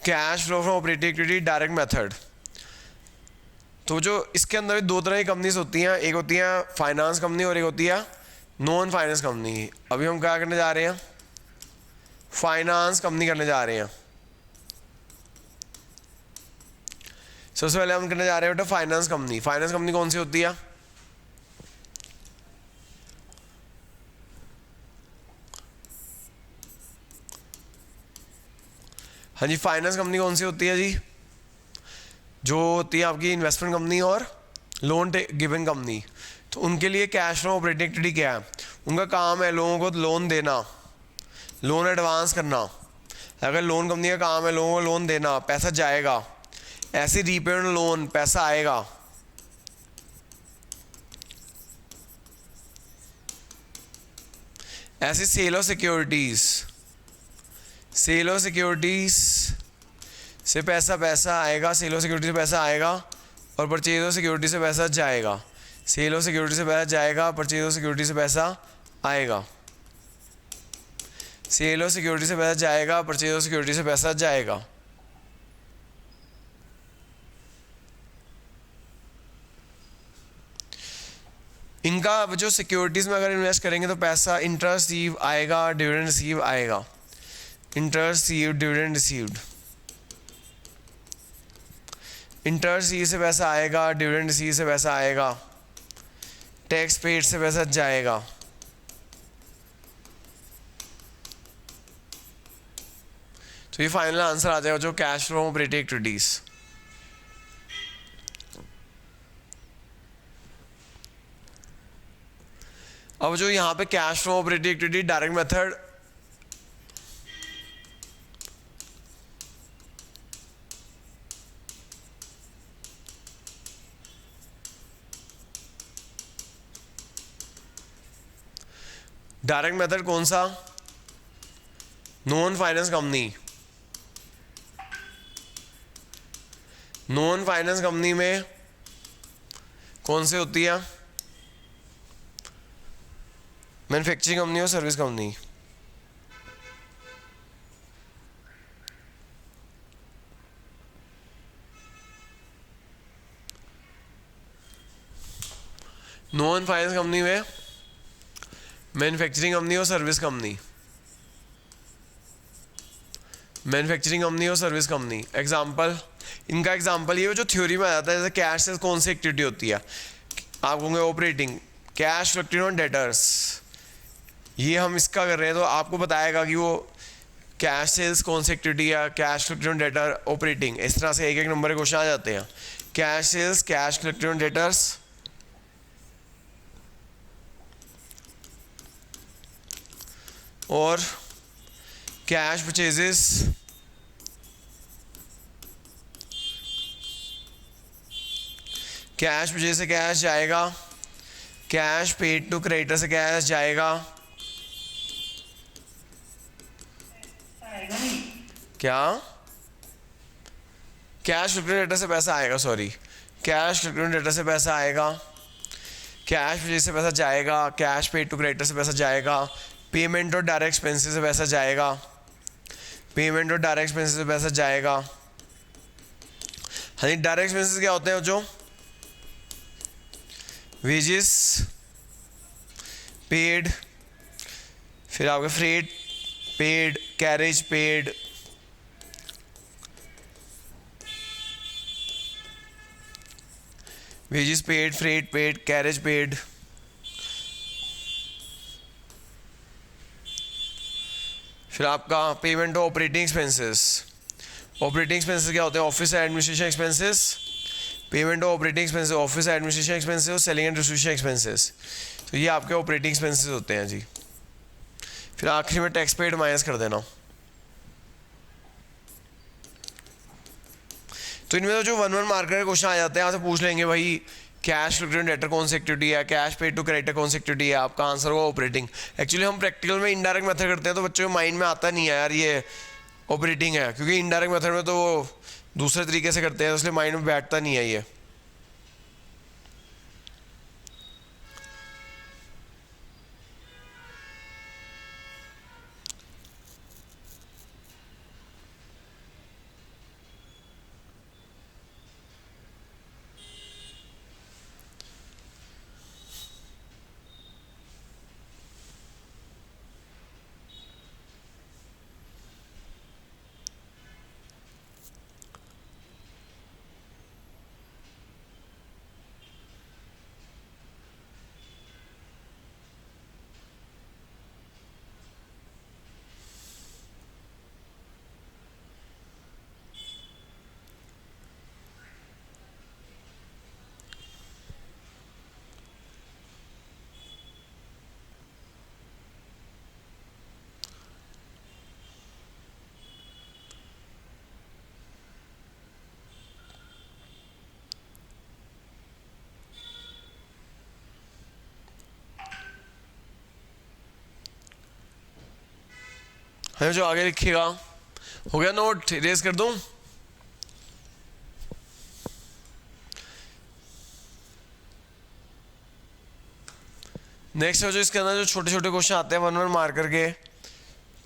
Cash flow from operating activity direct method, तो जो इसके अंदर भी दो तरह की कंपनीज होती हैं, एक होती है फाइनेंस कंपनी और एक होती है नॉन फाइनेंस कंपनी। अभी हम क्या करने जा रहे हैं, फाइनेंस कंपनी करने जा रहे हैं। सबसे पहले हम करने जा रहे हैं बेटा फाइनेंस कंपनी। फाइनेंस कंपनी कौन सी होती है, हाँ जी, फाइनेंस कंपनी कौन सी होती है जी, जो होती है आपकी इन्वेस्टमेंट कंपनी और लोन गिविंग कंपनी। तो उनके लिए कैश फ्लो ऑपरेटिंग एक्टिविटी क्या है, उनका काम है लोगों को लोन देना, लोन एडवांस करना। अगर लोन कंपनी का काम है लोगों को लोन देना, पैसा जाएगा, ऐसे रीपेमेंट लोन पैसा आएगा, ऐसे sale of securities, sale of securities से पैसा आएगा, सेल ऑफ सिक्योरिटी से पैसा आएगा और परचेज ऑफ सिक्योरिटी से पैसा जाएगा। सेल ऑफ सिक्योरिटी से पैसा जाएगा, परचेज ऑफ सिक्योरिटी से पैसा आएगा, सेल ऑफ सिक्योरिटी से पैसा जाएगा, परचेज ऑफ सिक्योरिटी से पैसा जाएगा। इनका जो सिक्योरिटीज में अगर इन्वेस्ट करेंगे तो पैसा इंटरेस्ट रिसीव आएगा, डिविडेंड रिसीव आएगा, interest receive, dividend received, interest receive से पैसा आएगा, डिविडेंड रिसीव से पैसा आएगा, टैक्स पेड से पैसा जाएगा। तो ये फाइनल आंसर आ जाएगा जो कैश फ्लो ऑपरेटिंग एक्टिविटीज। अब जो यहाँ पे cash flow operating activity direct method, direct method कौन सा, non finance company. Non finance company में कौन सी होती है, मैन्युफैक्चरिंग कंपनी और service company. Non finance company में मैन्युफैक्चरिंग कंपनी और सर्विस कंपनी, मैन्युफैक्चरिंग कंपनी और सर्विस कंपनी। एग्जांपल, इनका एग्जांपल ये जो थ्योरी में आ जाता है, जैसे कैश से कौन सी एक्टिविटी होती है, आप कहोगे operating, cash collected on debtors, ये हम इसका कर रहे हैं तो आपको बताएगा कि वो कैश सेल्स कौन सी एक्टिविटी है, cash collected on debtor operating. इस तरह से एक एक नंबर के क्वेश्चन आ जाते हैं। Cash sales, cash collected on debtors, और कैश परचेजेस, कैश परचेज से कैश जाएगा, कैश पेड टू क्रेडिटर से कैश जाएगा, क्या कैश कलेक्टेड से पैसा आएगा, सॉरी, कैश कलेक्टेड से पैसा आएगा, कैश परचेज से पैसा जाएगा, कैश पेड टू क्रेडिटर से पैसा जाएगा, पेमेंट और डायरेक्ट एक्सपेंसेस से पैसा जाएगा, पेमेंट और डायरेक्ट एक्सपेंसेस से पैसा जाएगा। हाँ जी, डायरेक्ट एक्सपेंसेस क्या होते हैं, जो वेजेस पेड, फिर आपके freight paid, carriage paid, wages paid, freight paid, carriage paid. फिर आपका payment of operating expenses, operating expenses क्या होते हैं, office administration expenses, payment of operating expenses, office administration expenses और सेलिंग एंड डिस्ट्रीब्यूशन एक्सपेंसेस। तो ये आपके ऑपरेटिंग एक्सपेंसेस होते हैं जी। फिर आखिरी में टैक्स पेड माइनस कर देना। तो इनमें तो जो 1-1 मार्कर के क्वेश्चन आ जाते हैं, यहाँ से पूछ लेंगे भाई कैश कलेक्टेड डेटर कौन सी एक्टिविटी है, कैश पेड टू क्रेडिटर कौन सी एक्टिविटी है, आपका आंसर होगा ऑपरेटिंग। एक्चुअली हम प्रैक्टिकल में इनडायरेक्ट मेथड करते हैं तो बच्चों के माइंड में आता नहीं है यार ये ऑपरेटिंग है, क्योंकि इनडायरेक्ट मेथड में तो वो दूसरे तरीके से करते हैं, तो इसलिए माइंड में बैठता नहीं है ये। है जो आगे लिखिएगा। हो गया नोट, इरेज कर दूं? नेक्स्ट है जो इसके अंदर जो छोटे छोटे क्वेश्चन आते हैं 1-1 मार करके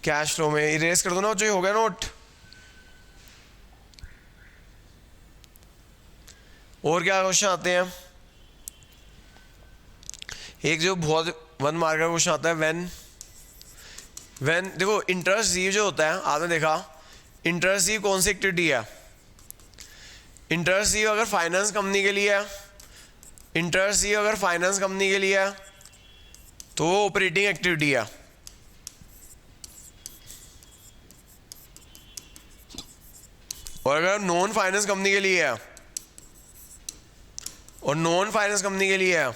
कैश फ्लो में, इरेज कर दो ना जो। हो गया नोट। और क्या क्वेश्चन आते हैं? एक जो बहुत 1 मार्क का क्वेश्चन आता है व्हेन देखो इंटरेस्ट रिसीव जो होता है, आपने देखा इंटरेस्ट रिसीव कौन सी एक्टिविटी है? इंटरेस्ट रिसीव अगर फाइनेंस कंपनी के लिए है, इंटरेस्ट रिसीव अगर फाइनेंस कंपनी के लिए है तो वो ऑपरेटिंग एक्टिविटी है। और अगर नॉन फाइनेंस कंपनी के लिए है, और नॉन फाइनेंस कंपनी के लिए है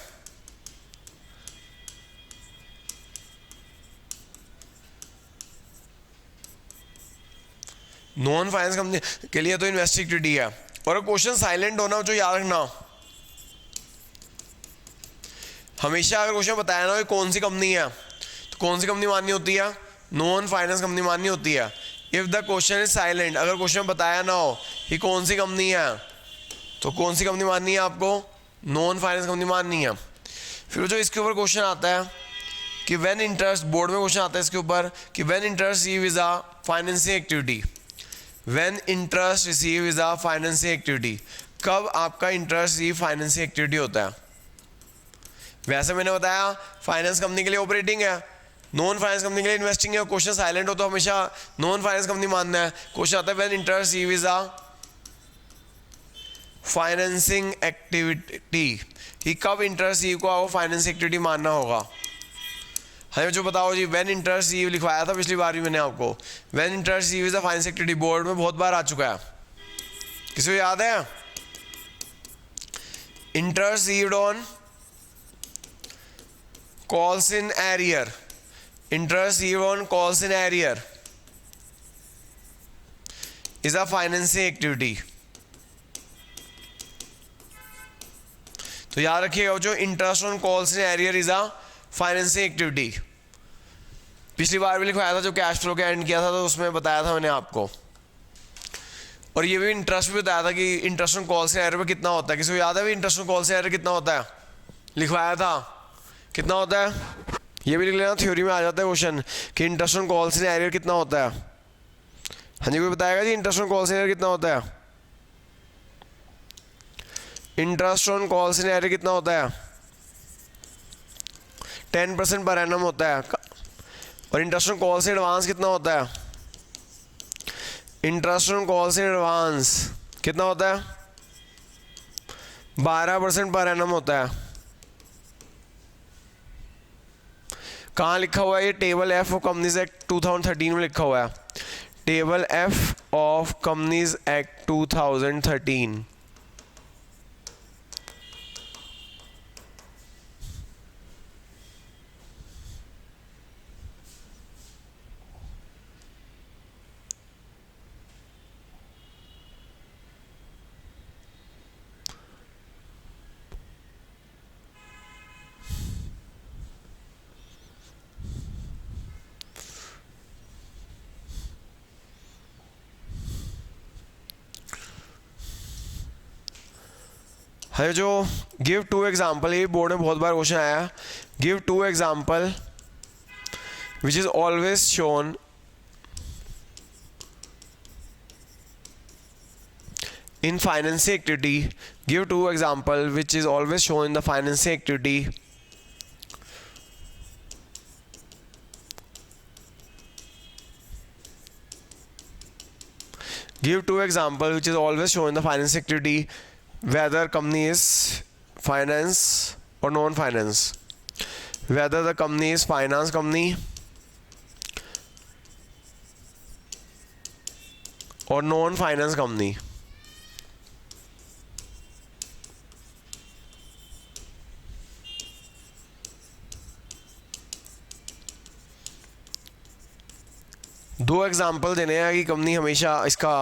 नॉन फाइनेंस कंपनी के लिए तो इन्वेस्टिंग एक्टिविटी है। और क्वेश्चन साइलेंट होना जो याद रखना, हमेशा अगर क्वेश्चन बताया ना कि कौन सी कंपनी है तो कौन सी कंपनी माननी होती है? नॉन फाइनेंस कंपनी माननी होती है। If the question is silent, अगर क्वेश्चन बताया ना हो कि कौन सी कंपनी है तो कौन सी कंपनी माननी है आपको? नॉन फाइनेंस कंपनी माननी है। फिर जो इसके ऊपर क्वेश्चन आता है कि व्हेन इंटरेस्ट, बोर्ड में क्वेश्चन आता है इसके ऊपर कि when interest receive is a financing activity, when interest receive is a financing activity, कब आपका इंटरेस्ट रिसीव फाइनेंसिंग एक्टिविटी होता है? वैसे मैंने बताया फाइनेंस कंपनी के लिए ऑपरेटिंग है, नॉन फाइनेंस कंपनी के लिए इन्वेस्टिंग है। क्वेश्चन साइलेंट हो तो हमेशा नॉन फाइनेंस कंपनी मानना है। क्वेश्चन आता है when interest receive is a financing activity, कि कब इंटरेस्ट रिसीव को आपको फाइनेंसिंग एक्टिविटी मानना होगा? हमें जो बताओ जी। व्हेन इंटरेस्ट रिसीव लिखवाया था पिछली बार भी मैंने आपको, when interest receive is a financing activity, board में बहुत बार आ चुका है। किसी को याद है? Interest received on calls in arrear, interest received on calls in arrear is a financing activity। तो याद रखिएगा जो interest on calls in arrear is a financing activity. पिछली बार भी लिखवाया था जो कैश फ्लो के एंड किया था तो उसमें बताया था मैंने आपको। और ये भी इंटरेस्ट भी बताया था कि interest on calls in arrear पे कितना होता है। किसी को याद है भी interest on calls in arrear कितना होता है? लिखवाया था कितना होता है? ये भी लिख लेना, थ्योरी में आ जाता है क्वेश्चन कि interest on calls in arrear कितना होता है। हाँ जी, कोई बताएगा जी interest on calls in arrear कितना होता है? Interest on calls in arrear कितना होता है? 10% पर एनम होता है। और interest on calls in advance कितना होता है? Interest on calls in advance कितना होता है? 12% पर एनम होता है। कहाँ लिखा हुआ है ये? Table F of companies act 2013 में लिखा हुआ है। Table F of companies act 2013। है जो गिव 2 एग्जाम्पल, ये बोर्ड में बहुत बार क्वेश्चन आया। Give 2 example which is always shown in financing activity. Give 2 example which is always shown in the financing activity. Give 2 example which is always shown in the financing activity, whether company is finance or non-finance, whether the company is finance company or non-finance company. दो example देने हैं कि company हमेशा इसका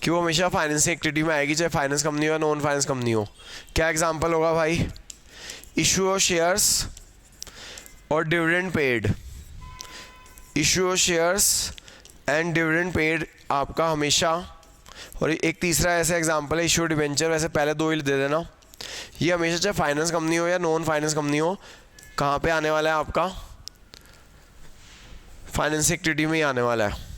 कि वो हमेशा financing activity में आएगी, चाहे फाइनेंस कंपनी हो या नॉन फाइनेंस कंपनी हो। क्या एग्जाम्पल होगा भाई? इशू ऑफ शेयर्स और dividend paid. Issue of shares and dividend paid आपका हमेशा, और एक तीसरा ऐसा एग्जांपल है इशू डिबेंचर, वैसे पहले दो ही दे देना। ये हमेशा चाहे फाइनेंस कंपनी हो या नॉन फाइनेंस कंपनी हो, कहाँ पे आने वाला है आपका, फाइनेंस एक्टिविटी में ही आने वाला है।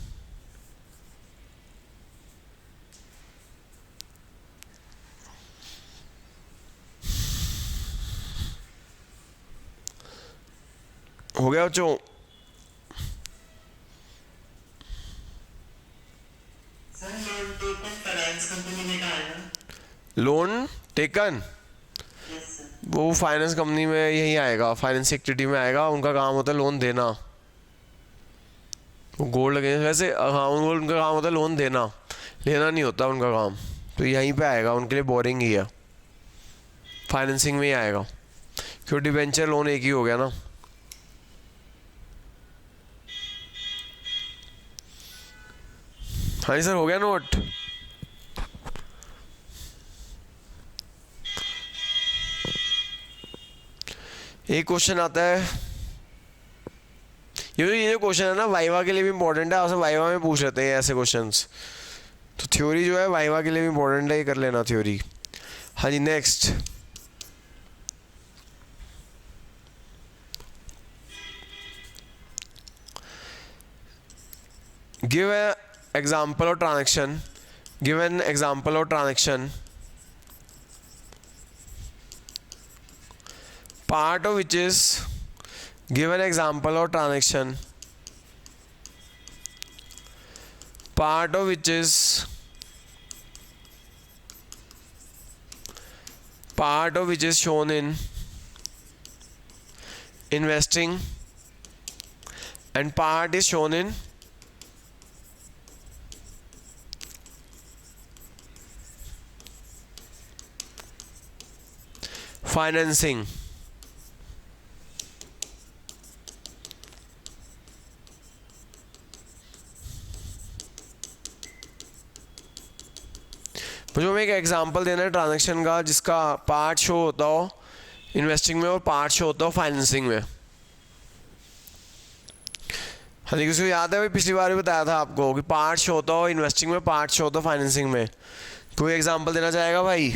हो गया बच्चों? लोन टेकन वो फाइनेंस कंपनी में यही आएगा, फाइनेंस एक्टिविटी में आएगा। उनका काम होता है लोन देना, वो गोल्ड लगे वैसे, हाँ उनका काम होता है लोन देना, लेना नहीं होता उनका काम। तो यहीं पे आएगा, उनके लिए बोरिंग ही है, फाइनेंसिंग में ही आएगा, क्योंकि डिबेंचर लोन एक ही हो गया ना। हाँ जी सर, हो गया नोट? एक क्वेश्चन आता है, ये जो क्वेश्चन है ना वाइवा के लिए भी इंपॉर्टेंट है, आपसे वाइवा में पूछ लेते हैं ऐसे क्वेश्चंस। तो थ्योरी जो है वाइवा के लिए भी इंपॉर्टेंट है, ये कर लेना थ्योरी। हाँ जी नेक्स्ट, गिव ए एग्जाम्पल और ट्रांजेक्शन, गिव एन एग्जाम्पल और transaction part of which is, give an example or transaction part of which is shown in investing and part is shown in financing। मुझे मैं एक example देना है transaction का, जिसका part show होता हो इन्वेस्टिंग में और पार्ट शो होता हो फाइनेंसिंग में। हाँ जी, किसी को याद है? भाई पिछली बार भी बताया था आपको कि पार्ट शो होता हो इन्वेस्टिंग में, पार्ट शो होता हो फाइनेंसिंग में। कोई एग्जांपल देना चाहेगा भाई?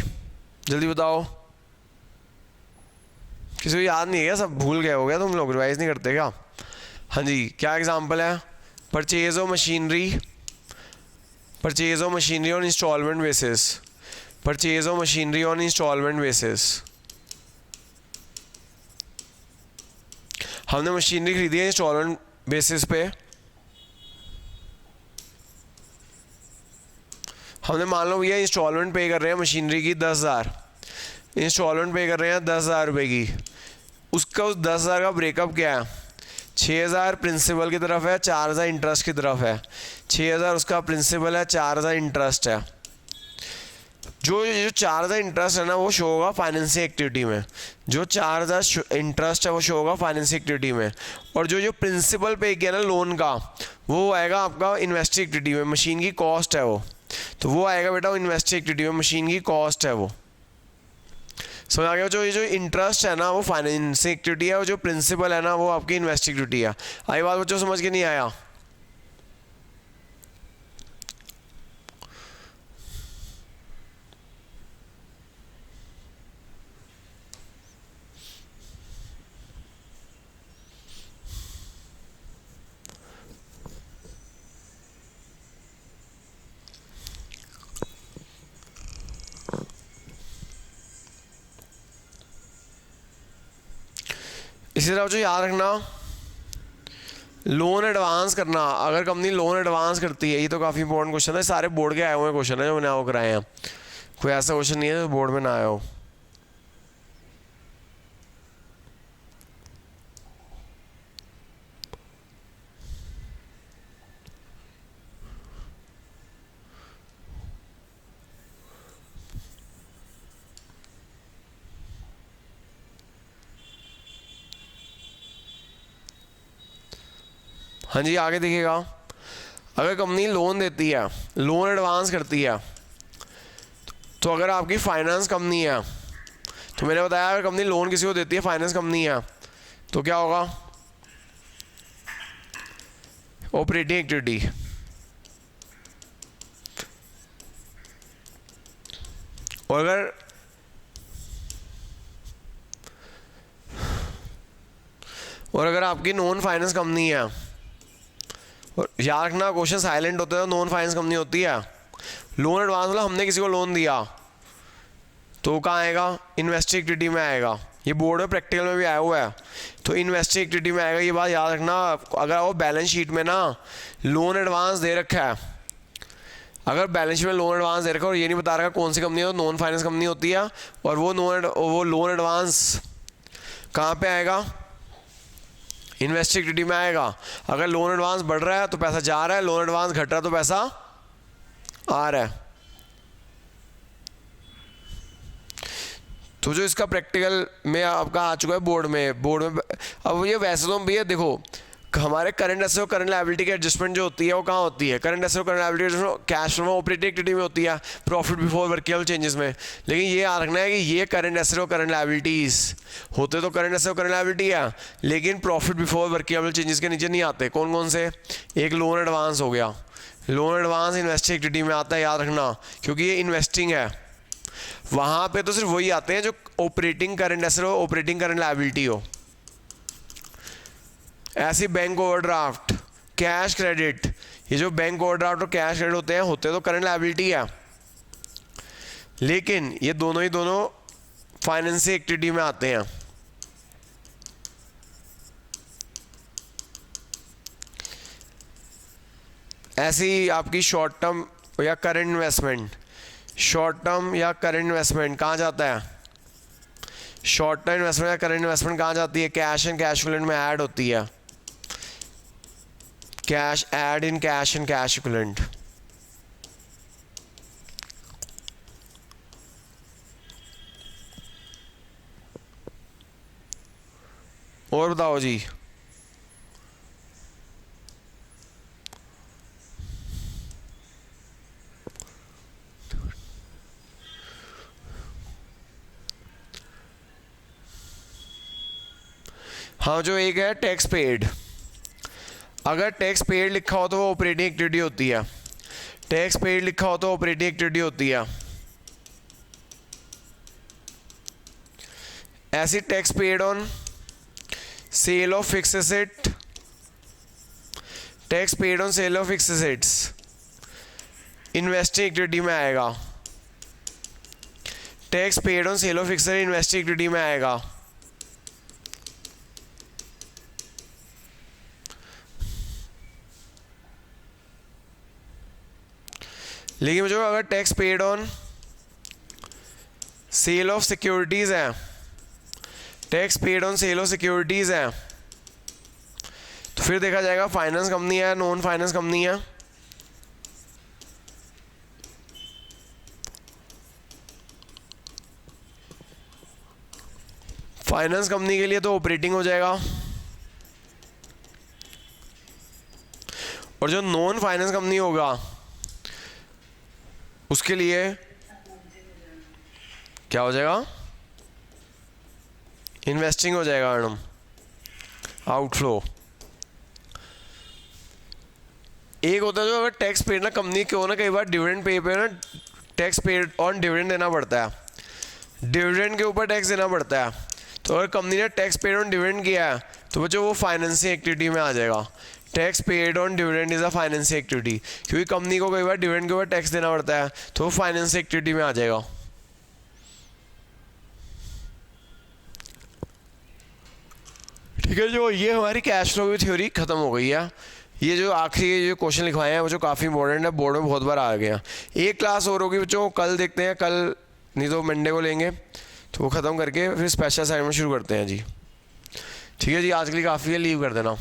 जल्दी बताओ। किसी को याद नहीं है? सब भूल गए हो गया तुम लोग, रिवाइज नहीं करते क्या? हाँ जी, क्या एग्जाम्पल है? Purchase of machinery, purchase of machinery on instalment basis, purchase of machinery on instalment basis. हमने मशीनरी खरीदी है इंस्टॉलमेंट बेसिस पे। हमने मान लो भैया इंस्टॉलमेंट पे कर रहे हैं मशीनरी की 10,000, इंस्टॉलमेंट पे कर रहे हैं 10,000 रुपये की। उसका उस 10,000 का ब्रेकअप क्या है? 6,000 प्रिंसिपल की तरफ है, 4,000 इंटरेस्ट की तरफ है। 6,000 उसका प्रिंसिपल है, 4,000 इंटरेस्ट है। जो 4,000 इंटरेस्ट है ना वो शो होगा फाइनेंसिंग एक्टिविटी में, जो 4,000 इंटरेस्ट है वो शो होगा फाइनेंसिंग एक्टिविटी में। और जो प्रिंसिपल पे किया ना लोन का, वो आएगा आपका इन्वेस्टिंग एक्टिविटी में, मशीन की कॉस्ट है वो, तो वो आएगा बेटा इन्वेस्टिंग एक्टिविटी में, मशीन की कॉस्ट है वो। समझ आ गया? जो इंटरेस्ट है ना वो फाइनेंसिंग एक्टिविटी है, और जो प्रिंसिपल है ना वो आपकी इन्वेस्टिंग एक्टिविटी है। आई बात बच्चों समझ के नहीं आया? इसी तरह जो याद रखना, लोन एडवांस करना, अगर कंपनी लोन एडवांस करती है, ये तो काफ़ी इंपॉर्टेंट क्वेश्चन है, सारे बोर्ड के आए हुए क्वेश्चन है जो मैंने वो कराए हैं, कोई ऐसा क्वेश्चन नहीं है जो बोर्ड में ना आया हो। हाँ जी, आगे देखिएगा, अगर कंपनी लोन देती है, लोन एडवांस करती है, तो अगर आपकी फाइनेंस कंपनी है, तो मैंने बताया अगर कंपनी लोन किसी को देती है, फाइनेंस कंपनी है, तो क्या होगा? ऑपरेटिंग एक्टिविटी, और अगर आपकी नॉन फाइनेंस कंपनी है, और याद रखना क्वेश्चन साइलेंट होता है तो नॉन फाइनेंस कंपनी होती है। लोन एडवांस मतलब हमने किसी को लोन दिया तो कहाँ आएगा, इन्वेस्टिंग एक्टिविटी में आएगा। ये बोर्ड में प्रैक्टिकल में भी आया हुआ है, तो इन्वेस्टिंग एक्टिविटी में आएगा। ये बात याद रखना। अगर वो बैलेंस शीट में ना लोन एडवांस दे रखा है, अगर बैलेंस शीट में लोन एडवांस दे रखा है और ये नहीं बता रखा कौन सी कंपनी है, तो नॉन फाइनेंस कंपनी होती है। और वो लोन एडवांस कहाँ पे आएगा, इन्वेस्टिंग एक्टिविटी में आएगा। अगर लोन एडवांस बढ़ रहा है तो पैसा जा रहा है, लोन एडवांस घट रहा है तो पैसा आ रहा है। तो जो इसका प्रैक्टिकल में आपका आ चुका है बोर्ड में अब ये वैसे तो भैया देखो, हमारे करंट एसेट और करंट लायबिलिटी की एडजस्टमेंट जो होती है वो कहाँ होती है, करंट एसेट और current liability cash flow operating activity में होती है, प्रॉफिट बिफोर वर्किंग चेंजेस में। लेकिन ये याद रखना है कि ये करंट एसेट और करंट लायबिलिटीज होते तो करंट एसेट और करंट लायबिलिटी है, लेकिन प्रॉफिट बिफोर वर्किंग चेंजेस के नीचे नहीं आते। कौन कौन से, एक लोन एडवांस हो गया, लोन एडवांस इन्वेस्टिंग एक्टिविटी में आता है, याद रखना, क्योंकि ये इन्वेस्टिंग है। वहाँ पे तो सिर्फ वही आते हैं जो ऑपरेटिंग करंट एसेट हो, ऑपरेटिंग करंट लायबिलिटी हो। ऐसी बैंक ओवरड्राफ्ट, कैश क्रेडिट, ये जो बैंक ओवरड्राफ्ट और कैश क्रेडिट होते तो करंट लायबिलिटी है, लेकिन ये दोनों फाइनेंसिंग एक्टिविटी में आते हैं। ऐसी आपकी शॉर्ट टर्म या करंट इन्वेस्टमेंट, शॉर्ट टर्म या करंट इन्वेस्टमेंट कहाँ जाता है, शॉर्ट टर्म इन्वेस्टमेंट या करंट इन्वेस्टमेंट कहाँ जाती है, कैश एंड कैश इक्विवेलेंट में ऐड होती है। Cash add in cash and cash equivalent. और बताओ जी, हाँ जो एक है टैक्स पेड, अगर टैक्स पेड लिखा हो तो वो ऑपरेटिंग एक्टिविटी होती है, टैक्स पेड लिखा हो तो ऑपरेटिंग एक्टिविटी होती है। ऐसी tax paid on sale of fix asset, tax paid on sale of fix assets investing activity में आएगा, tax paid on sale of fix asset investing activity में आएगा। लेकिन जो अगर tax paid on sale of securities है, tax paid on sale of securities है, तो फिर देखा जाएगा फाइनेंस कंपनी है, नॉन फाइनेंस कंपनी है। फाइनेंस कंपनी के लिए तो ऑपरेटिंग हो जाएगा, और जो नॉन फाइनेंस कंपनी होगा उसके लिए क्या हो जाएगा, इन्वेस्टिंग हो जाएगा मैडम, आउटफ्लो। एक होता है जो अगर टैक्स पेड ना कंपनी क्यों ना, कई बार डिविडेंड पे ना टैक्स पेड ऑन डिविडेंड देना पड़ता है, डिविडेंड के ऊपर टैक्स देना पड़ता है। तो अगर कंपनी ने टैक्स पेड ऑन डिविडेंड किया है तो बच्चों वो फाइनेंसिंग एक्टिविटी में आ जाएगा। Tax paid on dividend is a financing activity, क्योंकि कंपनी को कई बार डिविडेंड के ऊपर टैक्स देना पड़ता है, तो वो फाइनेंसिंग एक्टिविटी में आ जाएगा। ठीक है, जो ये हमारी कैश फ्लो की थ्योरी खत्म हो गई है। ये जो आखिरी जो क्वेश्चन लिखवाए हैं वो जो काफ़ी इंपॉर्टेंट है, बोर्ड में बहुत बार आ गया। एक क्लास और होगी बच्चों, कल देखते हैं, कल नहीं तो मंडे को लेंगे, तो वो ख़त्म करके फिर स्पेशल असाइनमेंट शुरू करते हैं जी। ठीक है जी, आज के लिए काफ़ी है, लीव कर देना।